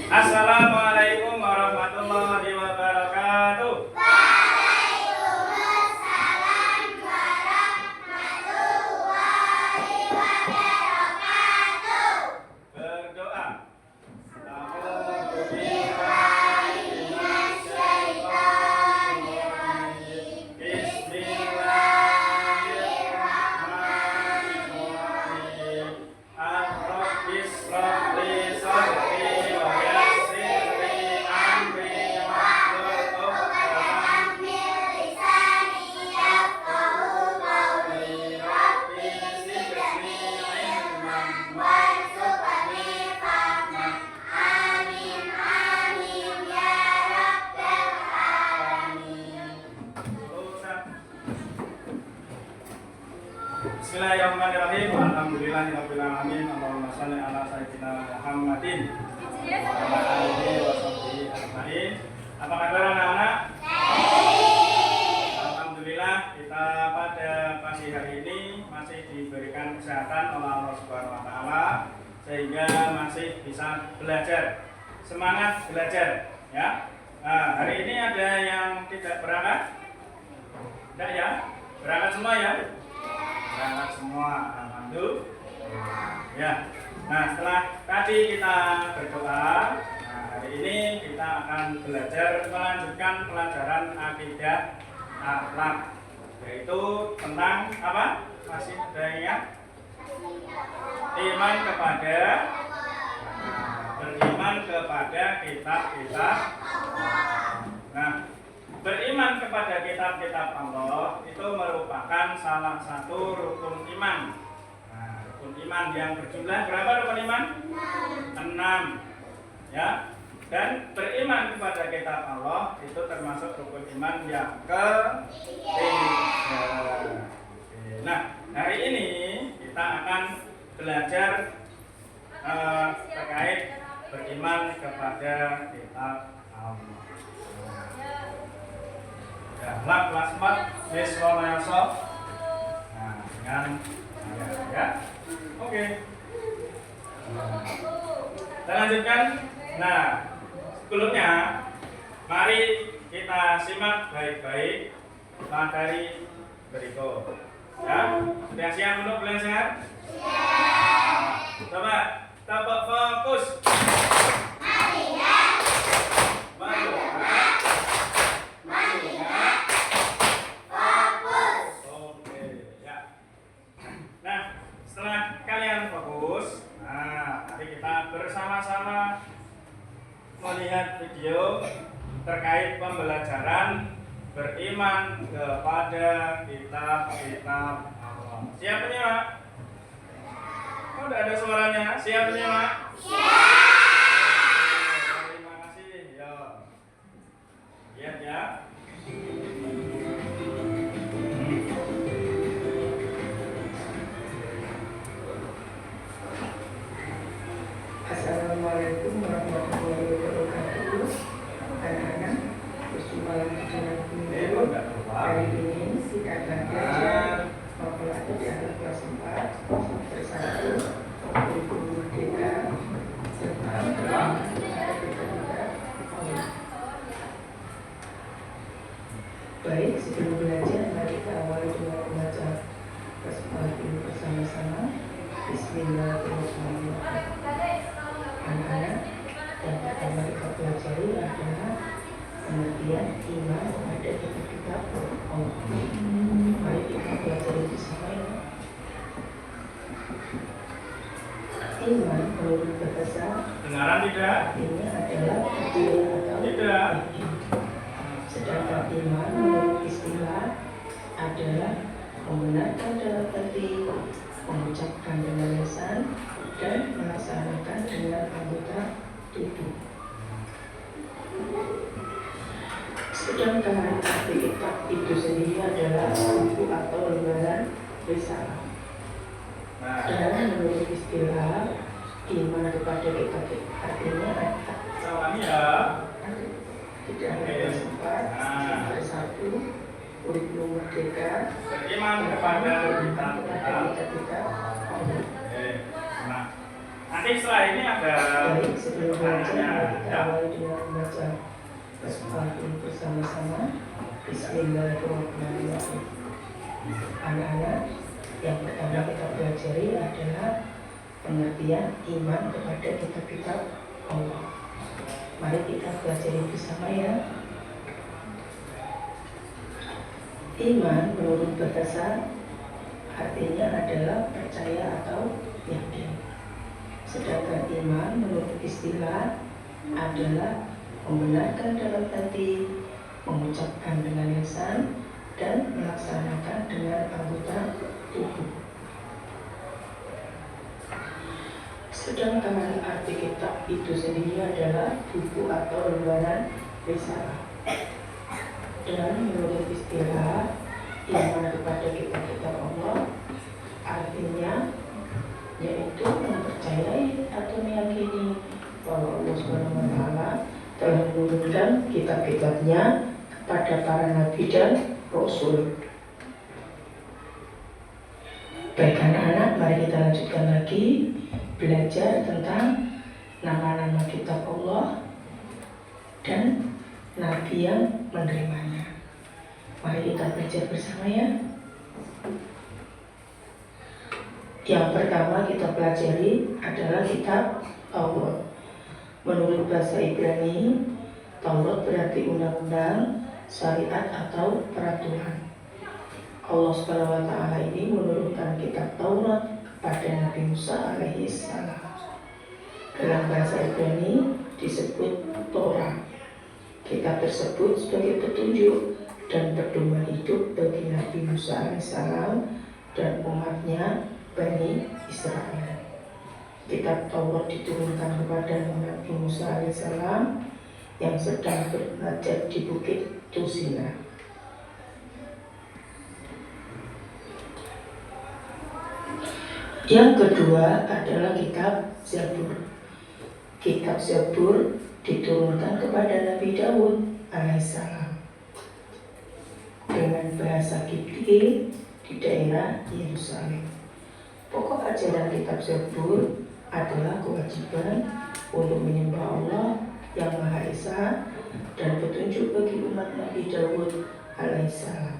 Assalamualaikum warahmatullahi wabarakatuh. Waalaikumsalam warahmatullahi wabarakatuh. Berdoa. A'udzu billahi minasyaitonir rajim. Bismillahirrahmanirrahim. Ar-Rabbis Rabbi Sadri wa yassirli amri wahlul 'uqdatam Min lisani yafqahu qawli. Rabbi zidni ilman Warzuqni fahman. Amin amin ya rabbal alamin. Bismillahirrahmanirrahim. Alhamdulillahirabbil alamin. Allahumma shalli ala sayyidina Muhammadin wa ala alihi wa sahbihi ajmain. Apa kabar anak-anak? Alhamdulillah kita pada pagi hari ini masih diberikan kesehatan oleh Allah Subhanahu wa taala sehingga masih bisa belajar. Semangat belajar ya. Nah, hari ini ada yang tidak berangkat? Tidak ya? Berangkat semua ya? Berangkat semua, alhamdulillah. Ya. Nah, setelah tadi kita berdoa, nah hari ini kita akan belajar melanjutkan pelajaran akidah akhlak, yaitu tentang apa? Masih ada yang ingat? Iman kepada beriman kepada kitab-kitab. Nah, beriman kepada kitab-kitab Allah itu merupakan salah satu rukun iman. Nah, rukun iman yang berjumlah berapa rukun iman? 6. Ya. Dan beriman kepada kitab Allah itu termasuk rukun iman yang ketiga. Nah, hari ini kita akan belajar terkait beriman kepada kitab Allah. Ya, kelas 4 siswa Mayasa. Nah, dengan ya. Oke. Kita lanjutkan. Nah, sebelumnya mari kita simak baik-baik materi berikut. Ya, sudah siap untuk belajar? Coba tepuk fokus. Bersama-sama melihat video terkait pembelajaran beriman kepada kitab-kitab Allah. Siap penyimak? Oh, udah ada suaranya. Siap penyimak? Terima kasih. Yo. Lihat ya. Assalamualaikum warahmatullahi wabarakatuh. Anak-anak, berjumpa lagi dengan Ibu. Hari ini si kakak belajar mempelajari di anak kelas 4 bersatu Ibu Merdeka serta baik, sebelum belajar mari kita awali dengan membaca basmalah ini bersama-sama. Bismillahirrahmanirrahim. Anak-anak, yang pertama kita pelajari adalah pengertian iman kepada kitab-kitab Allah. Mari kita pelajari bersama ya. Iman menurut bahasa Dengaran tidak? ini adalah percaya atau Tidak. sedangkan iman menurut istilah adalah membenarkan dalam hati, mengucapkan dengan lisan, dan melaksanakan dengan anggota tubuh. Sedangkan arti kitab itu sendiri adalah buku atau lembaran risalah. Dan menurut istilah iman kepada kitab artinya Salam ya. tidak ada sempat, satu kurikulum merdeka, Beriman kepada kitab-kitab. kitab-kitab. Nah, Nanti setelah ini ada Baik, sebelum belajar mari kita ya. awali dengan membaca Al-Fatihah bersama-sama. Bismillahirrahmanirrahim. Anak-anak, yang pertama kita pelajari adalah pengertian iman kepada kitab-kitab Allah. Mari kita pelajari bersama ya. Iman menurut bahasa artinya adalah percaya atau yakin. Sedangkan iman menurut istilah adalah membenarkan dalam hati, mengucapkan dengan lisan, dan melaksanakan dengan anggota tubuh. Sedangkan arti kitab itu sendiri adalah buku atau lembaran risalah. Dan menurut istilah iman kepada kitab-kitab Allah artinya yaitu mempercayai atau meyakini bahwa Allah SWT telah menurunkan kitab-kitabnya kepada para nabi dan rasul. Baik anak-anak, mari kita lanjutkan lagi belajar tentang nama-nama kitab Allah dan nabi yang menerimanya. Mari kita belajar bersama ya. Yang pertama kita pelajari adalah kitab Taurat. Menurut bahasa Ibrani, Taurat berarti undang-undang, syariat atau peraturan. Allah SWT ini menurunkan kitab Taurat kepada Nabi Musa alaihi salam. Dalam bahasa Ibrani disebut Torah. Kitab tersebut sebagai petunjuk dan pedoman hidup bagi Nabi Musa alaihissalam dan umatnya Bani Israel. Kitab Taurat diturunkan kepada Nabi Musa alaihissalam yang sedang bermunajat di Bukit Tusina. Yang kedua adalah kitab Zabur. Kitab Zabur diturunkan kepada Nabi Daud alaihissalam dengan bahasa Kipti di daerah Yerusalem. Pokok ajaran kitab Zabur adalah kewajiban untuk menyembah Allah yang Maha Esa dan petunjuk bagi umat Nabi Daud alaihissalam.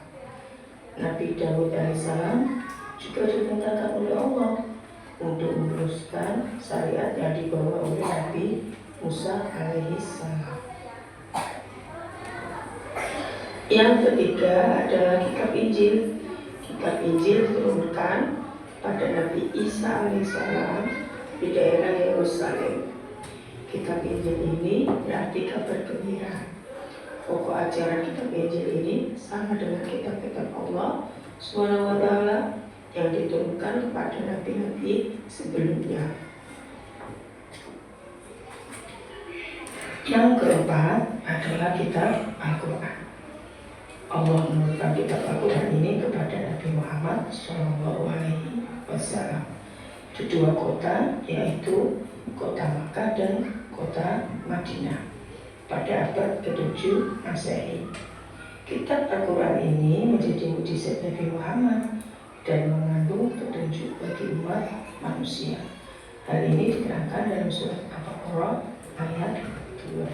Nabi Daud alaihissalam juga diperintahkan oleh Allah untuk meneruskan syariat yang dibawa oleh Nabi Musa alaihissalam. Yang ketiga adalah kitab Injil. Kitab Injil diturunkan pada Nabi Isa alaihissalam di daerah Yerusalem. Kitab Injil ini berarti kabar gembira. Pokok ajaran kitab Injil ini sama dengan kitab-kitab Allah SWT yang diturunkan kepada nabi-nabi sebelumnya. Yang keempat adalah kitab Al-Quran. Allah menurunkan kitab Al-Quran ini kepada Nabi Muhammad SAW di dua kota, yaitu kota Makkah dan kota Madinah pada abad ke-7 Masehi. Kitab Al-Quran ini menjadi mukjizat Nabi Muhammad dan mengandung petunjuk bagi umat manusia. Hal ini diterangkan dalam surat Al-Baqarah ayat 2.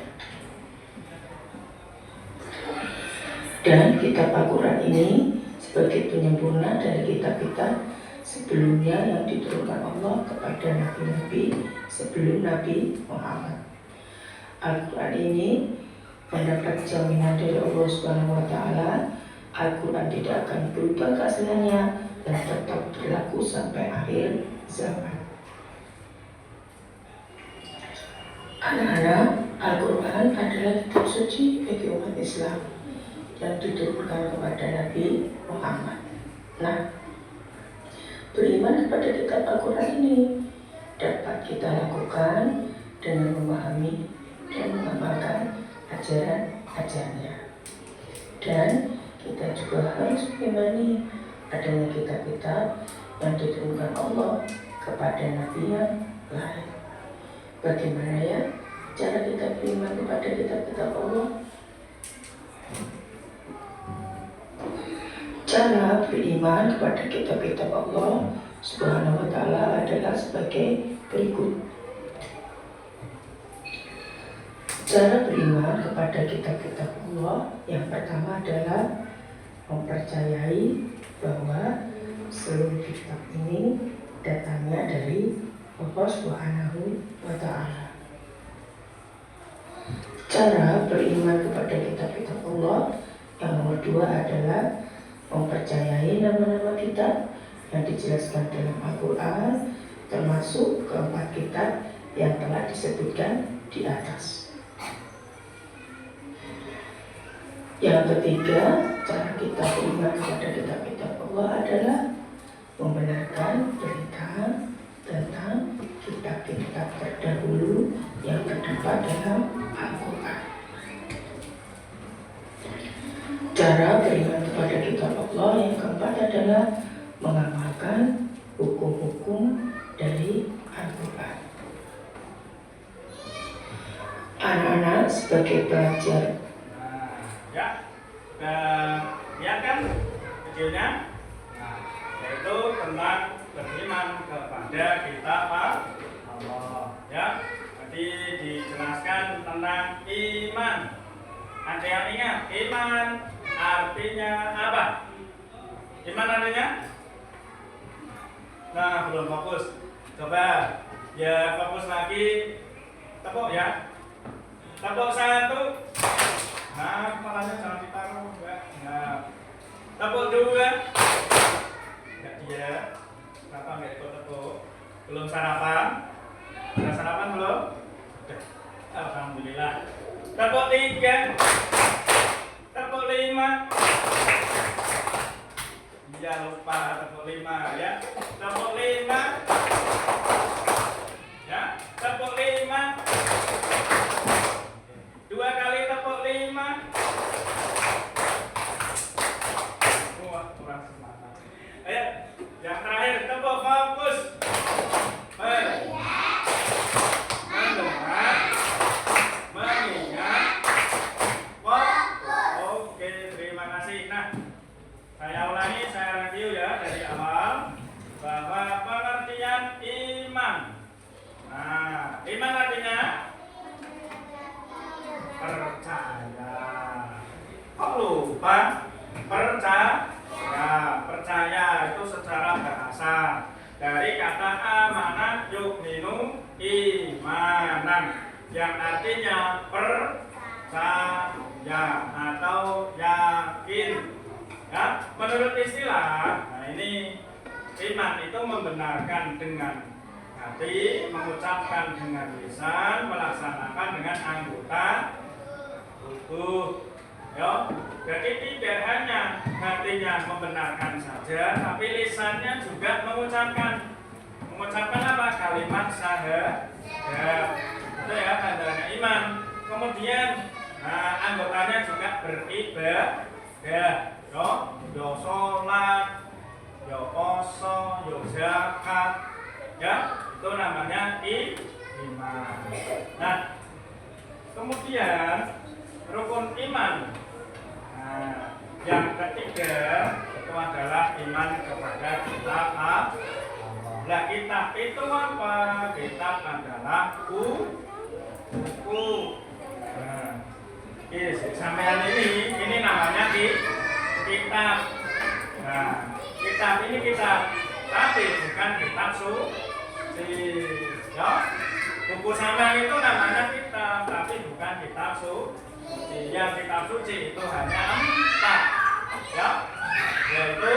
Dan kitab Al-Quran ini sebagai penyempurna dari kitab-kitab sebelumnya yang diturunkan Allah kepada nabi-nabi sebelum Nabi Muhammad. Al-Quran ini mendapat jaminan dari Allah SWT. Al-Quran tidak akan berubah keasliannya dan tetap berlaku sampai akhir zaman. Anak-anak, Al-Quran adalah kitab suci bagi umat Islam yang diturunkan kepada Nabi Muhammad. Nah, beriman kepada kitab Al-Quran ini dapat kita lakukan dengan memahami dan mengamalkan ajaran-ajarannya. Dan kita juga harus mengimani adanya kitab-kitab yang diturunkan Allah kepada Nabi yang lain. Bagaimana ya cara kita beriman kepada kitab-kitab Allah? Cara beriman kepada kitab-kitab Allah Subhanahu wa ta'ala adalah sebagai berikut. Cara beriman kepada kitab-kitab Allah yang pertama adalah mempercayai bahwa seluruh kitab ini datangnya dari Allah Subhanahu wa Ta'ala. Cara beriman kepada kitab-kitab Allah yang nomor 2 adalah mempercayai nama-nama kitab yang dijelaskan dalam Al-Quran, termasuk keempat kitab yang telah disebutkan di atas. Yang ketiga, cara kita beriman kepada kitab-kitab Allah adalah membenarkan berita tentang kitab-kitab terdahulu yang terdapat dalam Al-Quran. Cara beriman kepada kitab Allah yang keempat adalah mengamalkan hukum-hukum dari Al-Quran. Anak-anak sebagai pelajar, Ya, lihat kan videonya? Nah, yaitu tentang beriman kepada kitab Allah. Ya, tadi dijelaskan tentang iman. Ada yang ingat iman artinya apa? Iman artinya? Nah, belum fokus. Coba ya fokus lagi. Tepuk ya. Tepuk 1. Nah, kepalanya jangan ditaruh, Mbak. Nah, tepuk 2. Enggak dia. Kenapa enggak ikut tepuk? Belum sarapan? Sudah sarapan belum? Sudah. Alhamdulillah. Tepuk 3. Tepuk 5. Iya, lupa tepuk 5 ya. Tepuk 5. Ya, tepuk 5. 2 kali tepuk 5. Wah, kurang semangat. Ayo, yang terakhir tepuk fokus. Mendengar, mengingat, fokus. Oke, terima kasih. Nah, saya ulangi, saya review ya dari awal bahwa pengertian iman. Nah, iman artinya percaya. Kok lupa? Percaya itu secara bahasa dari kata amanah yu'minu imanan yang artinya percaya atau yakin. Ya, menurut istilah, nah ini iman itu membenarkan dengan hati, mengucapkan dengan lisan, melaksanakan dengan anggota tubuh. Ya, jadi tidak hanya hatinya membenarkan saja, tapi lisannya juga mengucapkan. Mengucapkan apa? Kalimat syahadat. Itu ya tandanya iman. Kemudian anggotanya juga beribadah. Yo sholat, yo poso, yo zakat. Ya, itu namanya iman. Nah, kemudian rukun iman. Nah, yang ketiga itu adalah iman kepada kitab Allah. Nah, kitab itu apa? Kitab adalah buku. Nah, sampean ini namanya kitab. Nah, kitab ini kitab, tapi bukan kitab suci. Ya, buku sampean itu namanya kitab, tapi bukan kitab suci. Yang kitab suci itu hanya 4, ya, yaitu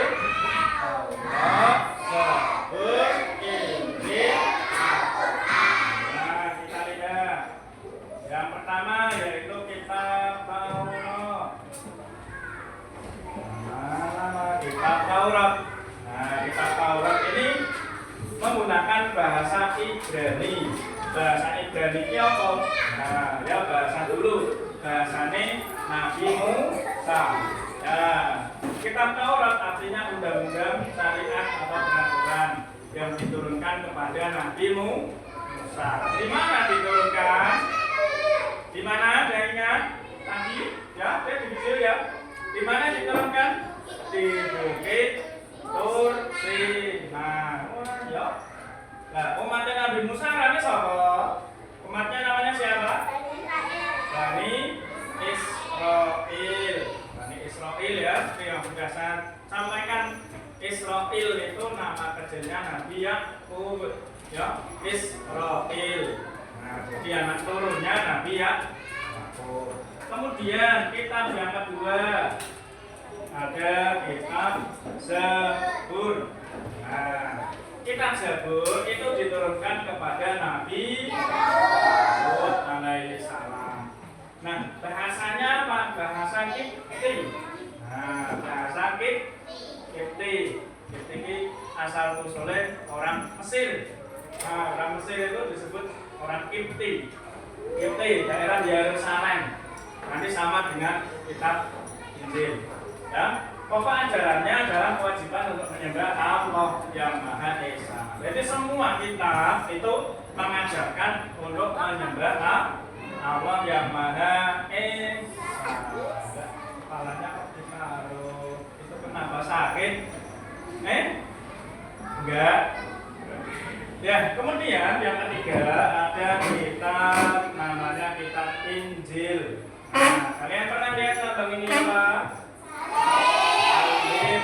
Taurat, Zabur, Injil, Al-Quran. Nah, kita lihat. Yang pertama yaitu kitab Taurat. Kitab Taurat. Nah, kitab Taurat ini menggunakan bahasa Ibrani. Bahasa Ibrani ini apa? Nah, ya bahasa dulu. Bahasanya Nabi Musa. Ya, kitab Taurat artinya undang-undang, syariat atau peraturan yang diturunkan kepada Nabi Musa. Di mana diturunkan? Di mana? Ada ingat? Tadi, ya, di video ya. Di mana diturunkan? Di Bukit Tur Sinai. Ya. Nah, umatnya Nabi Musa ini siapa? Umatnya namanya siapa? Israil. Nah, jadi anak turunnya Nabi Yakub. Kemudian kitab yang kedua ada kitab Zabur. Nah, kitab Zabur itu diturunkan kepada Nabi Daud alaihissalam. Nah, bahasanya apa? Bahasa Kipti. Nah, bahasa Kipti. Kipti ini asal usulnya orang Mesir. Nah, orang Mesir itu disebut orang Kipti. Kipti, daerah Yerusalem. Nanti sama dengan kitab Injil. Ya, pokok ajarannya adalah kewajiban untuk menyembah Allah yang Maha Esa. Jadi semua kitab itu mengajarkan untuk menyembah Allah yang Maha Esa. Kepalanya kok ditaruh? Itu kenapa sakit? Enggak. Ya, kemudian yang ketiga ada kitab namanya kitab Injil. Nah, kalian pernah lihat lambang ini apa? Salib.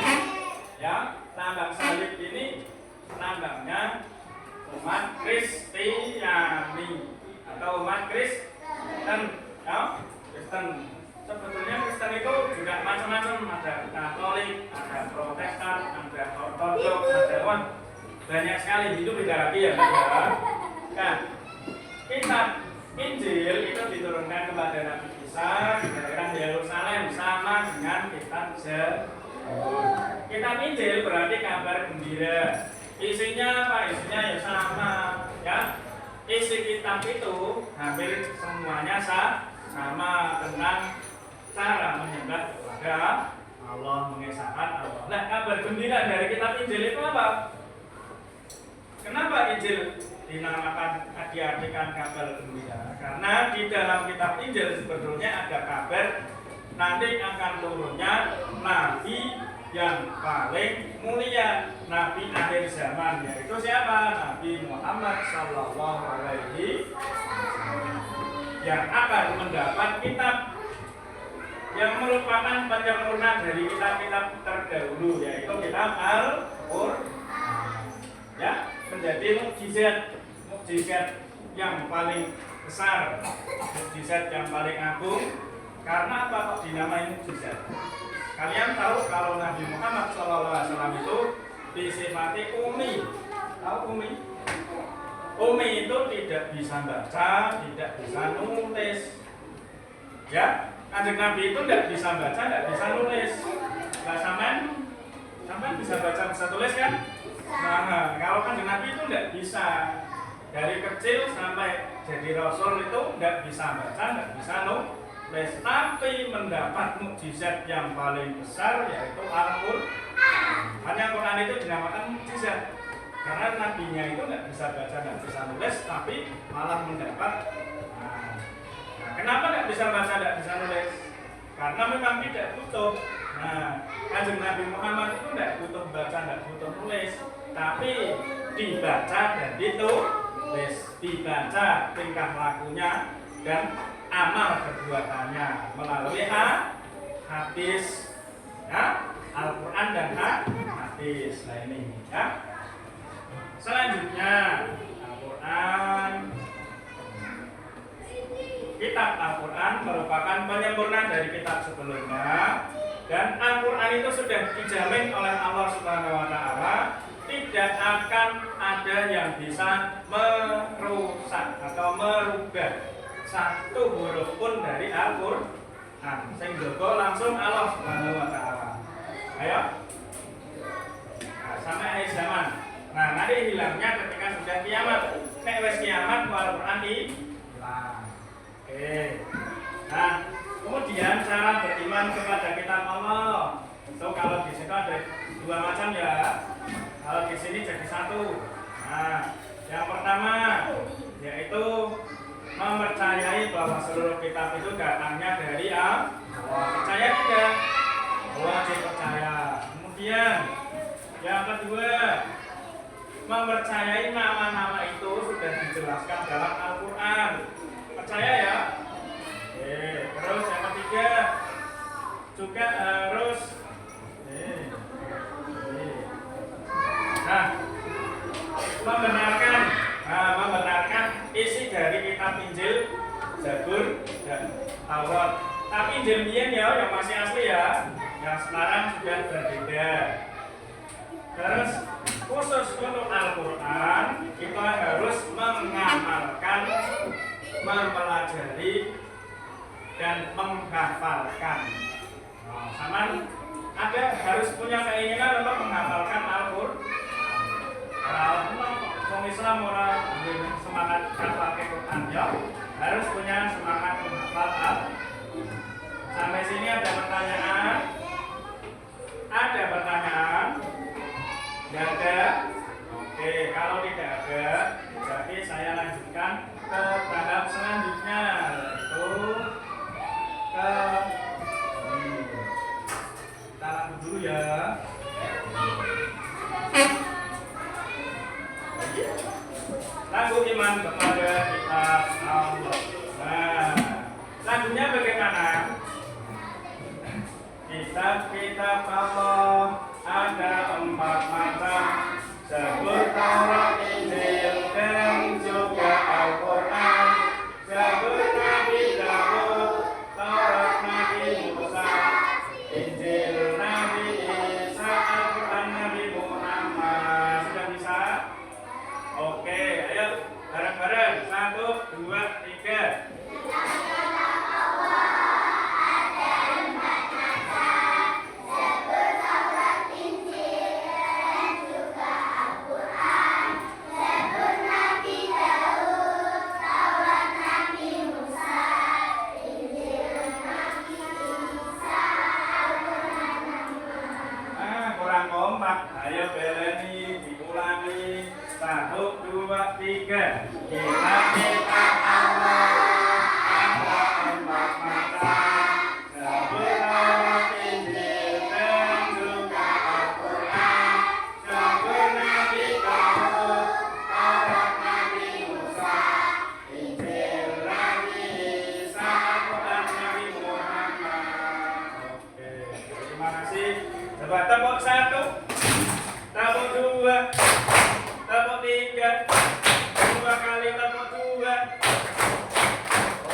Ya, lambang salib ini lambangnya umat Kristiani atau umat Kristen. Ya, Kristen. Sebetulnya Kristen itu juga macam-macam, ada Katolik, ada Protestan, ada Ortodoks, ada banyak sekali, itu beda lagi ya. Nah, kitab Injil itu diturunkan kepada Nabi Isa di daerah Yerusalem sama dengan kitab Zabur. Kitab Injil berarti kabar gembira. Isinya apa? Isinya ya sama, ya. Isi kitab itu hampir semuanya sama tentang cara menyembah kepada Allah, mengesahkan Allah. Nah, kabar gembira dari kitab Injil itu apa? Kenapa Injil dinamakan diartikan kabar gembira? Karena di dalam kitab Injil sebetulnya ada kabar nanti akan turunnya Nabi yang paling mulia, Nabi akhir zaman, yaitu siapa? Nabi Muhammad Sallallahu Alaihi Wasallam, yang akan mendapat kitab yang merupakan penyempurna dari kitab-kitab terdahulu, yaitu kitab Al-Qur'an. Ya, menjadi mukjizat yang paling besar, mukjizat yang paling agung. Karena apa kok dinamai mukjizat? Kalian tahu kalau Nabi Muhammad SAW itu disifati umi. Tahu umi? Umi itu tidak bisa baca, tidak bisa nulis. Ya, Kanjeng Nabi itu tidak bisa baca, tidak bisa nulis. Nah, sampean bisa baca, bisa tulis kan? Nah, kalau Kanjeng Nabi itu tidak bisa. Dari kecil sampai jadi Rasul itu tidak bisa baca, tidak bisa nulis. Tapi mendapat mukjizat yang paling besar, yaitu Al-Qur'an. Hanya Quran itu dinamakan mukjizat karena nabinya itu tidak bisa baca, tidak bisa nulis, tapi malah mendapat. Nah, kenapa tidak bisa baca, tidak bisa nulis? Karena memang tidak butuh. Nah, Kanjeng Nabi Muhammad itu tidak butuh baca, tidak butuh nulis, tapi dibaca dan ditulis, dibaca tingkah lakunya dan amal perbuatannya melalui hadis, ya, Al-Quran dan hadis. Nah ini, ya. Selanjutnya Al-Quran, kitab Al-Quran merupakan penyempurna dari kitab sebelumnya, dan Al-Quran itu sudah dijamin oleh Allah Subhanahu Wa Taala tidak akan ada yang bisa merusak atau merubah satu huruf pun dari Al-Qur'an. Sing jaga langsung Allah Subhanahu Wa Taala. Ayo. Nah, sampai akhir zaman. Nah, nanti hilangnya ketika sudah kiamat. Nek wis kiamat Al-Qur'an hilang. Oke. Nah, kemudian cara beriman kepada kitab Allah. So, kalau di situ ada dua macam ya. Kalau di sini jadi satu. Nah, yang pertama yaitu mempercayai bahwa seluruh kitab itu datangnya dari Allah. Percaya tidak? Wajib percaya. Kemudian yang kedua, mempercayai nama-nama itu sudah dijelaskan dalam Al-Quran. Percaya ya? Terus yang ketiga juga harus membenarkan Zabur dan Taurat. Tapi Injil biyen ya yang masih asli ya, yang sekarang sudah berbeda. Terus khusus untuk Al-Quran kita harus mengamalkan, mempelajari dan menghafalkan. Nah, sama ada harus punya keinginan untuk menghafalkan Al-Quran. Orang Islam orang semangat hafal Quran ya, harus punya semangat menghafal Al-Quran. Sampai sini ada pertanyaan? Ada pertanyaan? Tidak ada? Oke, kalau tidak ada, berarti saya lanjutkan ke tahap selanjutnya, yaitu ke kita langsung dulu ya. Lagu iman kepada kitab Allah. Nah, lagunya bagaimana? Kitab-kitab Allah ada 4 macam, Zabur, Taurat, Injil, dan juga Al-Quran. Zabur Nabi Daud, Taurat Nabi Musa, Injil Nabi Isa, Al-Quran Nabi Muhammad. Sudah bisa? Oke, ayo bareng-bareng. 1, 2, 3. Ayo beleni, diulangi. 1, 2, 3. Kitab-kitab Allah ada 4 macam, Zabur, Taurat, Injil, dan juga Al-Quran. Zabur Nabi Daud, Taurat Nabi Musa, Injil Nabi Isa, Al-Quran Nabi Muhammad. Oke, terima kasih. Coba tepuk 1. Tepuk 2, tepuk 3, 2 kali tepuk 2.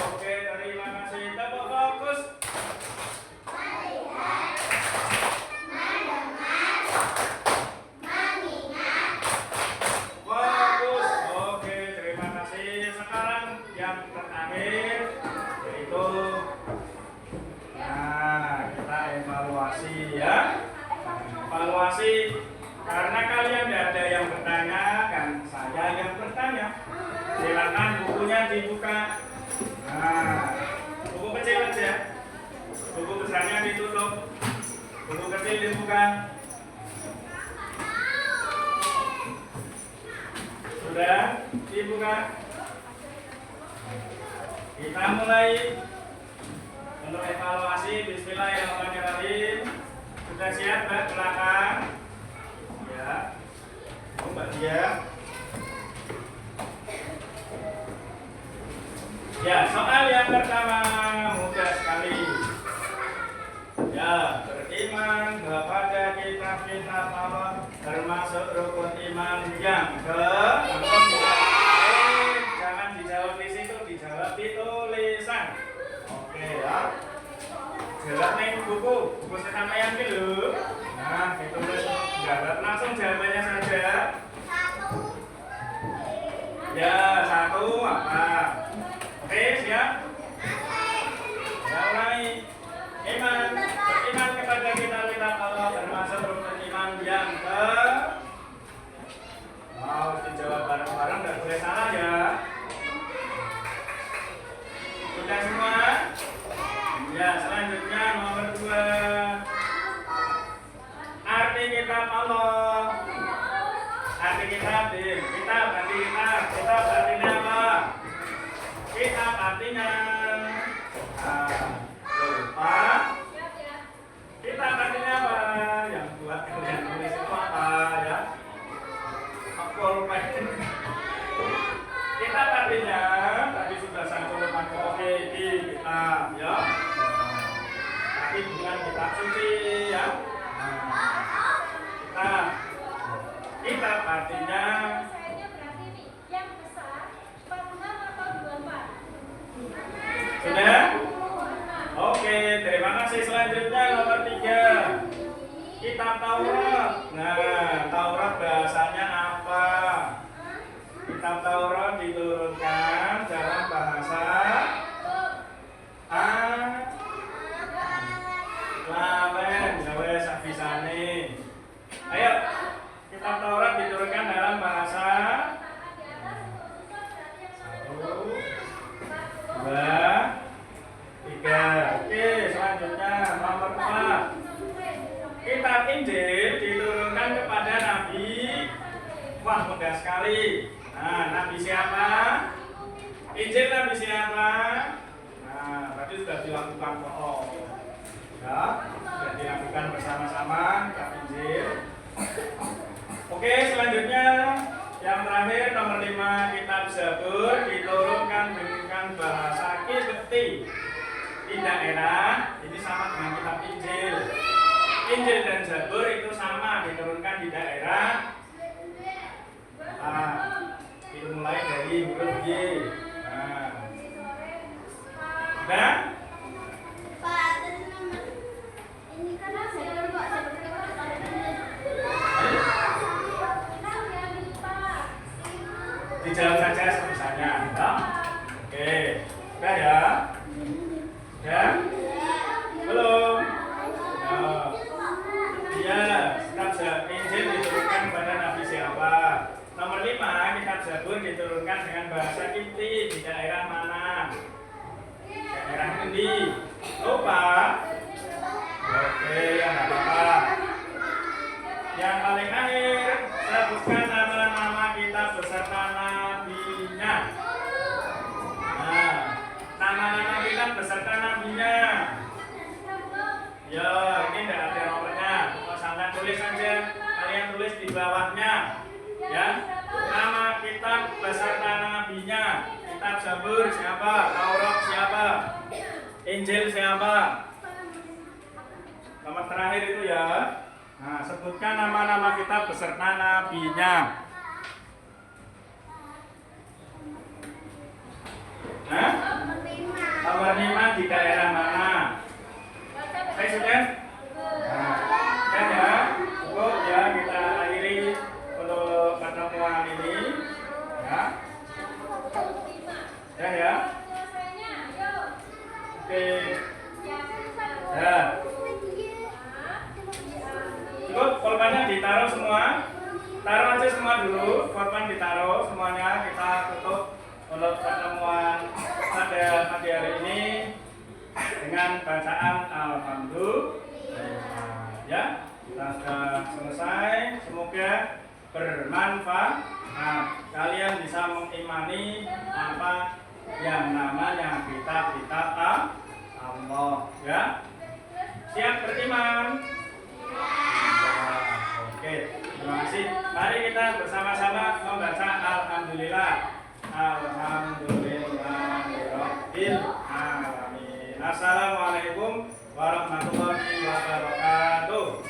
Oke, terima kasih. Tepuk fokus. Melihat, mendengar, mengingat. Fokus. Oke, terima kasih. Sekarang yang terakhir yaitu kita evaluasi ya. Evaluasi. Karena kalian tidak ada yang bertanya, kan saya yang bertanya. Silakan bukunya dibuka. Nah, buku kecil aja. Buku besarnya ditutup. Buku kecil dibuka. Sudah dibuka. Kita mulai untuk evaluasi. Bismillahirrahmanirrahim. Sudah siap ke belakang? Ya, Mbak Dia. Ya, soal yang pertama mudah sekali. Ya, beriman kepada kitab-kitab Allah termasuk rukun iman yang jangan dijawab di situ, dijawab di tulisan. Oke ya. Jawab nih buku kesampaian dulu. Nah, ditulis jawab langsung jawabannya saja. 1. Ya, 1 apa? Oke, siap? Ya, ulangi. Beriman kepada kitab-kitab Allah termasuk rukun iman yang mau dijawab bareng-bareng, nggak boleh salah ya. Sudah semua? Ya, selanjutnya nomor 2. Arti kitab Allah. Arti kitab, kitab artinya apa? Kitab artinya lupa. Kitab artinya apa? Yang buat kalian tulis itu apa ya? Aku lupa. Kitab artinya tadi sudah saya lupa. Oke, kitab ya. Tapi bukan kitab suci ya. Kitab artinya yang besar 46 atau 24? kitab Taurat. Nah, Taurat bahasanya apa? Kitab Taurat diturunkan dalam bahasa Lawen, gawe sabisane. Ayo, kitab Taurat diturunkan dalam bahasa 1, 2, 3. Oke, selanjutnya nomor 4. Kitab Injil diturunkan kepada Nabi. Wah, mudah sekali. Nah, Nabi siapa? Injil Nabi siapa? Nah, berarti sudah dilakukan kok. Ya, sudah dilakukan bersama-sama kitab Injil. Oke, selanjutnya yang terakhir nomor 5, kitab Zabur diturunkan dengan bahasa Kipti di daerah. Ini sama dengan kitab Injil. Injil dan Zabur itu sama, diturunkan di daerah. Dimulai dari huruf Y. Dan Pak, ini kan saya lupa. dijawab saja sebisanya. Ya? Oke, udah ya? Ya? Belum? Oh. Iya, kitab Injil diturunkan kepada Nabi siapa? Nomor 5, kitab Zabur diturunkan dengan bahasa Kipti di daerah mana? Daerah Kendi. Lupa? Oke, ya nggak apa-apa. Yang paling akhir, sebutkan nama-nama kitab beserta nabinya. Nah, nama-nama kitab beserta nabinya. Ya, ini tidak ada nomornya. Pasangan tulis saja. Kalian tulis di bawahnya. Ya, nama kitab beserta nabinya. Kitab Zabur siapa? Taurat siapa? Injil siapa? Nomor terakhir itu ya. Nah, sebutkan nama-nama kitab beserta nabinya. Nah, nomor 5 di daerah mana? Saya sudah? Nah, ya, cukup ya, kita akhiri untuk pertemuan ini. Ya. Ya. Oke. Ya. Cukup, korbannya ditaruh semua. Taruh aja semua dulu, korban ditaruh semuanya. Kita tutup untuk pertemuan pada pagi hari ini dengan bacaan Alhamdulillah. Ya, kita sudah selesai. Semoga bermanfaat. Nah, kalian bisa mengimani apa yang namanya kitab-kitab Allah. Ya, siap beriman? Oke, terima kasih. Mari kita bersama-sama membaca Alhamdulillah. Alhamdulillahirabbil alamin. Assalamualaikum warahmatullahi wabarakatuh.